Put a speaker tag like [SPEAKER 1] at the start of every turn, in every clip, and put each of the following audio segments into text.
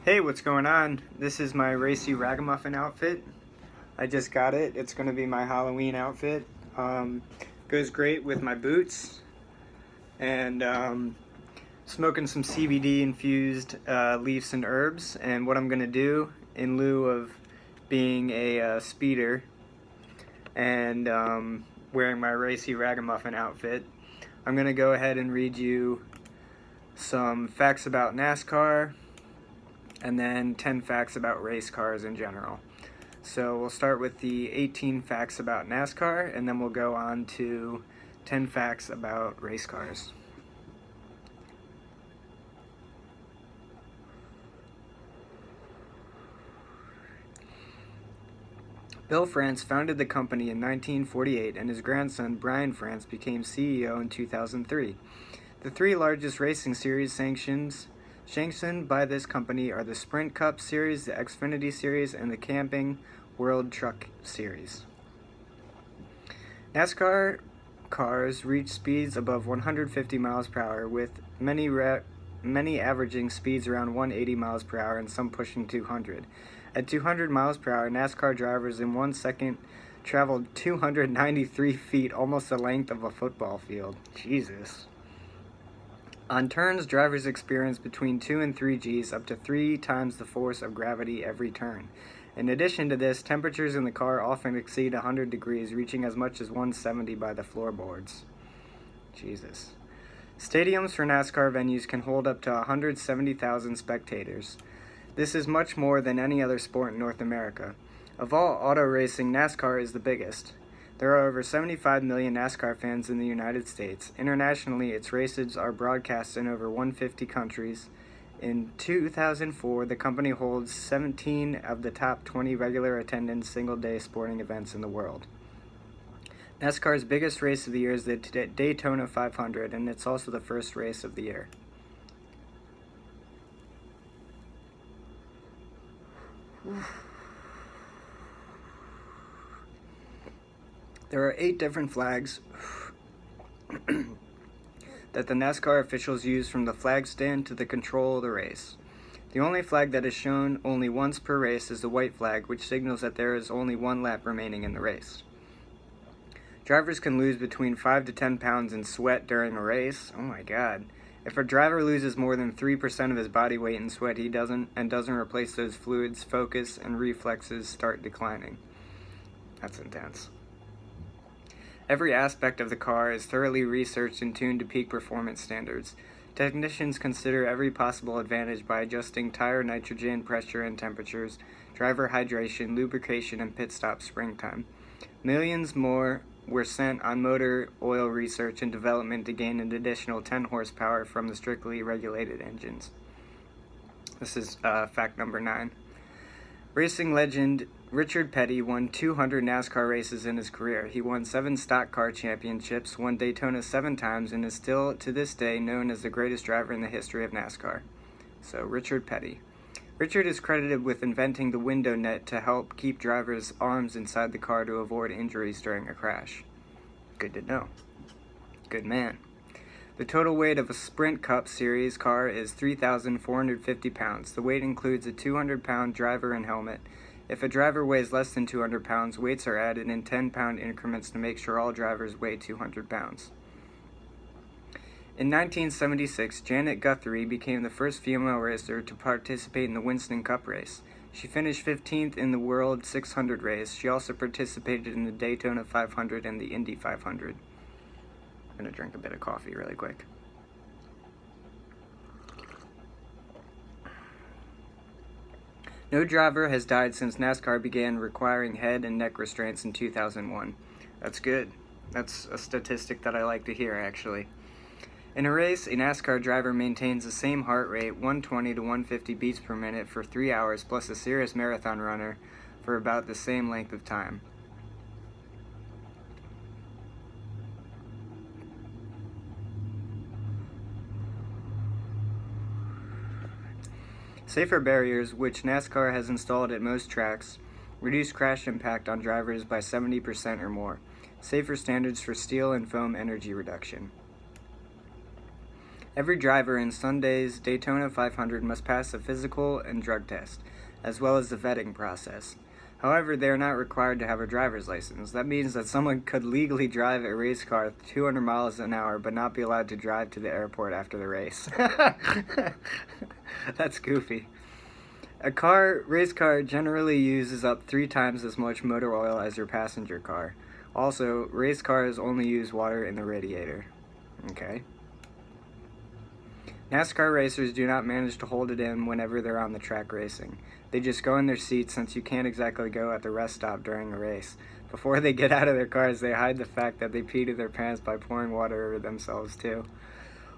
[SPEAKER 1] Hey, what's going on? This is my Racey Ragammufin outfit. I just got it. It's going to be my Halloween outfit. Goes great with my boots and smoking some CBD infused leaves and herbs. And what I'm going to do in lieu of being a speeder and wearing my Racey Ragammufin outfit, I'm going to go ahead and read you some facts about NASCAR and then 10 facts about race cars in general. So we'll start with the 18 facts about NASCAR, and then we'll go on to 10 facts about race cars. Bill France founded the company in 1948, and his grandson Brian France became CEO in 2003. The three largest racing series sanctioned by this company are the Sprint Cup Series, the Xfinity Series, and the Camping World Truck Series. NASCAR cars reach speeds above 150 miles per hour, with many averaging speeds around 180 miles per hour and some pushing 200. At 200 miles per hour, NASCAR drivers in 1 second traveled 293 feet, almost the length of a football field. Jesus. On turns, drivers experience between 2 and 3 Gs, up to 3 times the force of gravity every turn. In addition to this, temperatures in the car often exceed 100 degrees, reaching as much as 170 by the floorboards. Jesus. Stadiums for NASCAR venues can hold up to 170,000 spectators. This is much more than any other sport in North America. Of all auto racing, NASCAR is the biggest. There are over 75 million NASCAR fans in the United States. Internationally, its races are broadcast in over 150 countries. In 2004, the company holds 17 of the top 20 regular attendance single-day sporting events in the world. NASCAR's biggest race of the year is the Daytona 500, and it's also the first race of the year. There are 8 different flags that the NASCAR officials use, from the flag stand to the control of the race. The only flag that is shown only once per race is the white flag, which signals that there is only 1 lap remaining in the race. Drivers can lose between 5 to 10 pounds in sweat during a race. Oh my god. If a driver loses more than 3% of his body weight in sweat, he doesn't replace those fluids, focus and reflexes start declining. That's intense. Every aspect of the car is thoroughly researched and tuned to peak performance standards. Technicians consider every possible advantage by adjusting tire nitrogen, pressure, and temperatures, driver hydration, lubrication, and pit stop springtime. Millions more were sent on motor oil research and development to gain an additional 10 horsepower from the strictly regulated engines. This is fact number 9. Racing legend Richard Petty won 200 NASCAR races in his career. He won 7 stock car championships, won Daytona 7 times, and is still, to this day, known as the greatest driver in the history of NASCAR. So, Richard Petty. Richard is credited with inventing the window net to help keep drivers' arms inside the car to avoid injuries during a crash. Good to know. Good man. The total weight of a Sprint Cup Series car is 3,450 pounds. The weight includes a 200-pound driver and helmet. If a driver weighs less than 200 pounds, weights are added in 10-pound increments to make sure all drivers weigh 200 pounds. In 1976, Janet Guthrie became the first female racer to participate in the Winston Cup race. She finished 15th in the World 600 race. She also participated in the Daytona 500 and the Indy 500. I'm going to drink a bit of coffee really quick. No driver has died since NASCAR began requiring head and neck restraints in 2001. That's good. That's a statistic that I like to hear, actually. In a race, a NASCAR driver maintains the same heart rate, 120 to 150 beats per minute, for 3 hours, plus a serious marathon runner for about the same length of time. Safer barriers, which NASCAR has installed at most tracks, reduce crash impact on drivers by 70% or more. Safer standards for steel and foam energy reduction. Every driver in Sunday's Daytona 500 must pass a physical and drug test, as well as the vetting process. However, they are not required to have a driver's license. That means that someone could legally drive a race car 200 miles an hour but not be allowed to drive to the airport after the race. That's goofy. A race car generally uses up 3 times as much motor oil as your passenger car. Also, race cars only use water in the radiator. Okay. NASCAR racers do not manage to hold it in whenever they're on the track racing. They just go in their seats since you can't exactly go at the rest stop during a race. Before they get out of their cars, they hide the fact that they peed in their pants by pouring water over themselves too.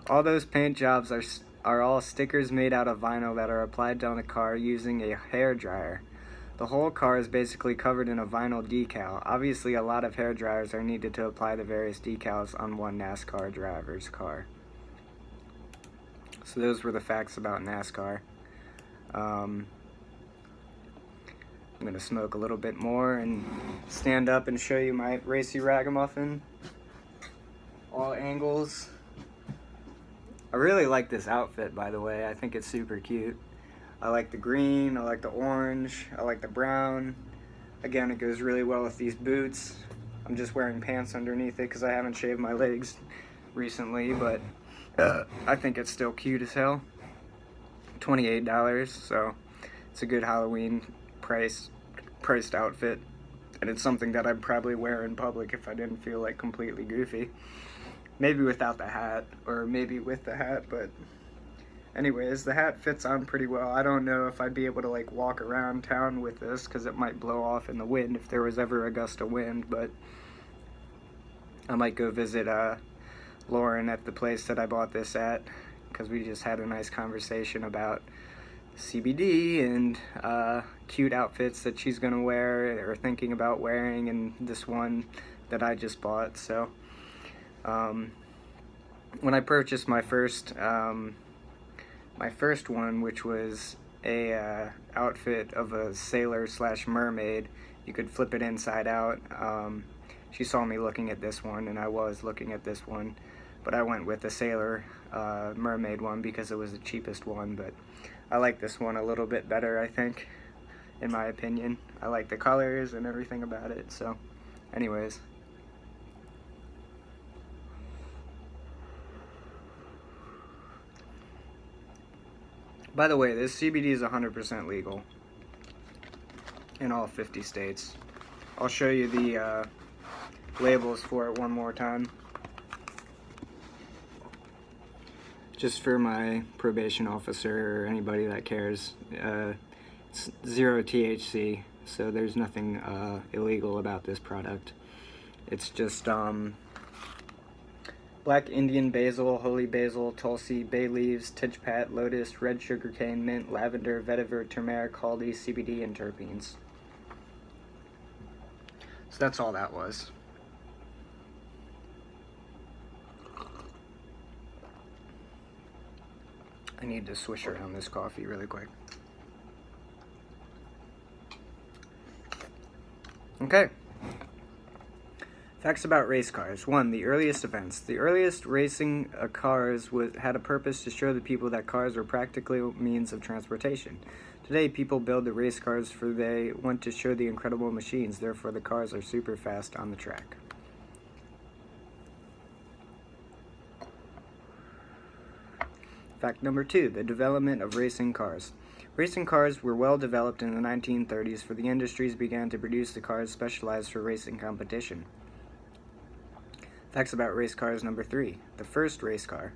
[SPEAKER 1] All those paint jobs are all stickers made out of vinyl that are applied on the car using a hair dryer. The whole car is basically covered in a vinyl decal. Obviously, a lot of hair dryers are needed to apply the various decals on one NASCAR driver's car. So those were the facts about NASCAR. I'm going to smoke a little bit more and stand up and show you my Racey Ragammufin. All angles. I really like this outfit, by the way. I think it's super cute. I like the green, I like the orange, I like the brown. Again, it goes really well with these boots. I'm just wearing pants underneath it because I haven't shaved my legs recently, but I think it's still cute as hell. $28, so it's a good Halloween priced outfit, and it's something that I'd probably wear in public if I didn't feel like completely goofy. Maybe without the hat, or maybe with the hat, but anyways, the hat fits on pretty well. I don't know if I'd be able to like walk around town with this because it might blow off in the wind if there was ever a gust of wind, but I might go visit Lauren at the place that I bought this at, because we just had a nice conversation about CBD and cute outfits that she's gonna wear or thinking about wearing, and this one that I just bought. So when I purchased my first one, which was a outfit of a sailor / mermaid, you could flip it inside out. She saw me looking at this one, and I was looking at this one, but I went with the sailor mermaid one because it was the cheapest one. But I like this one a little bit better, I think, in my opinion. I like the colors and everything about it. So anyways, by the way, this CBD is 100% legal in all 50 states. I'll show you the labels for it one more time, just for my probation officer or anybody that cares. It's 0 THC, so there's nothing illegal about this product. It's just black Indian basil, holy basil, tulsi, bay leaves, tijpat, lotus, red sugarcane, mint, lavender, vetiver, turmeric, haldi, CBD, and terpenes. So that's all that was. I need to swish around this coffee really quick. Okay. Facts about race cars. 1. The earliest events. The earliest racing cars had a purpose to show the people that cars were practical means of transportation. Today, people build the race cars for they want to show the incredible machines, therefore the cars are super fast on the track. Fact number 2, the development of racing cars. Racing cars were well developed in the 1930s, for the industries began to produce the cars specialized for racing competition. Facts about race cars number 3, the first race car.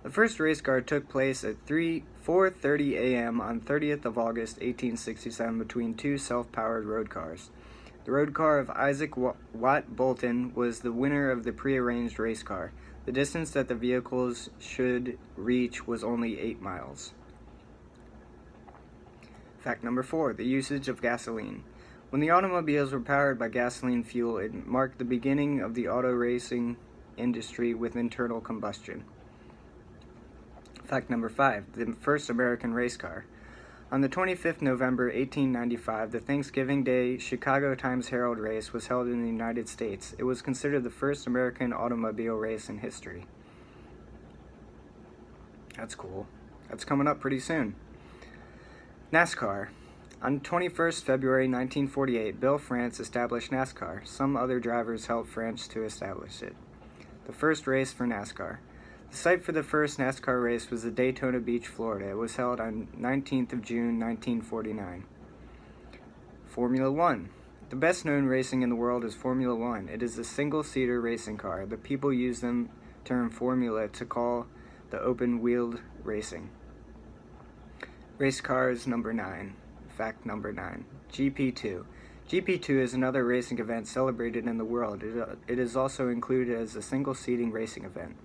[SPEAKER 1] The first race car took place at 4:30 a.m. on 30th of August 1867 between two self-powered road cars. The road car of Isaac Watt Bolton was the winner of the prearranged race car. The distance that the vehicles should reach was only 8 miles. Fact number 4, the usage of gasoline. When the automobiles were powered by gasoline fuel, it marked the beginning of the auto racing industry with internal combustion. Fact number 5, the first American race car. On the 25th November 1895, the Thanksgiving Day Chicago Times-Herald race was held in the United States. It was considered the first American automobile race in history. That's cool. That's coming up pretty soon. NASCAR. On 21st February 1948, Bill France established NASCAR. Some other drivers helped France to establish it. The first race for NASCAR. The site for the first NASCAR race was the Daytona Beach, Florida. It was held on 19th of June 1949. Formula One. The best known racing in the world is Formula One. It is a single-seater racing car. The people use the term formula to call the open-wheeled racing. Race cars number 9. Fact number 9. GP2. GP2 is another racing event celebrated in the world. It is also included as a single-seating racing event.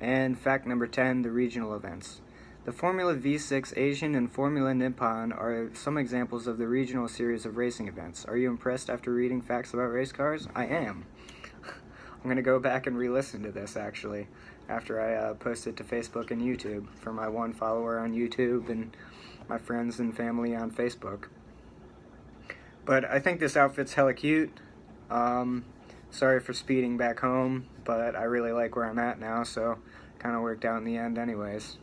[SPEAKER 1] And fact number 10, the regional events. The Formula V6 Asian and Formula Nippon are some examples of the regional series of racing events. Are you impressed after reading facts about race cars? I am. I'm going to go back and re-listen to this, actually, after I post it to Facebook and YouTube for my one follower on YouTube and my friends and family on Facebook. But I think this outfit's hella cute. Sorry for speeding back home, but I really like where I'm at now, so kind of worked out in the end anyways.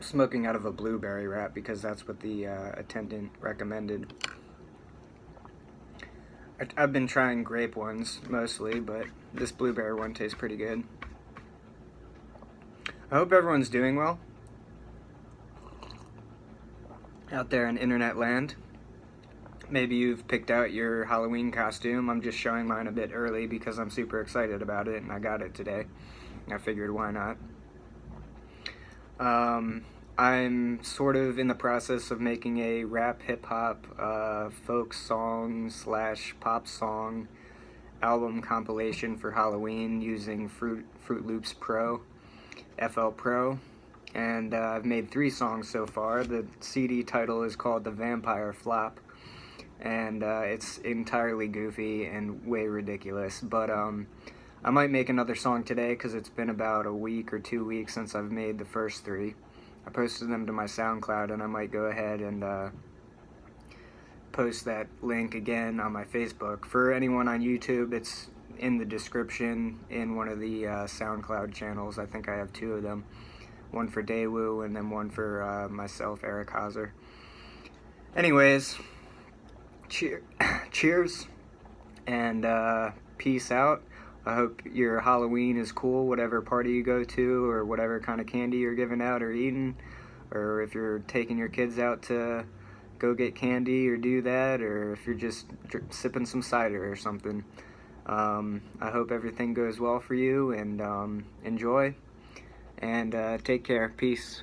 [SPEAKER 1] Smoking out of a blueberry wrap because that's what the attendant recommended. I've been trying grape ones mostly, but this blueberry one tastes pretty good. I hope everyone's doing well out there in internet land. Maybe you've picked out your Halloween costume. I'm just showing mine a bit early because I'm super excited about it and I got it today. I figured why not. I'm sort of in the process of making a rap hip-hop folk song / pop song album compilation for Halloween using Fruit Loops Pro, FL Pro, and I've made 3 songs so far. The CD title is called The Vampire Flop, and it's entirely goofy and way ridiculous, but I might make another song today because it's been about a week or 2 weeks since I've made the first 3. I posted them to my SoundCloud, and I might go ahead and post that link again on my Facebook. For anyone on YouTube, it's in the description in one of the SoundCloud channels. I think I have 2 of them. One for Daewoo and then one for myself, Eric Haaser. Anyways, cheers and peace out. I hope your Halloween is cool, whatever party you go to, or whatever kind of candy you're giving out or eating, or if you're taking your kids out to go get candy or do that, or if you're just sipping some cider or something. I hope everything goes well for you, and enjoy, and take care. Peace.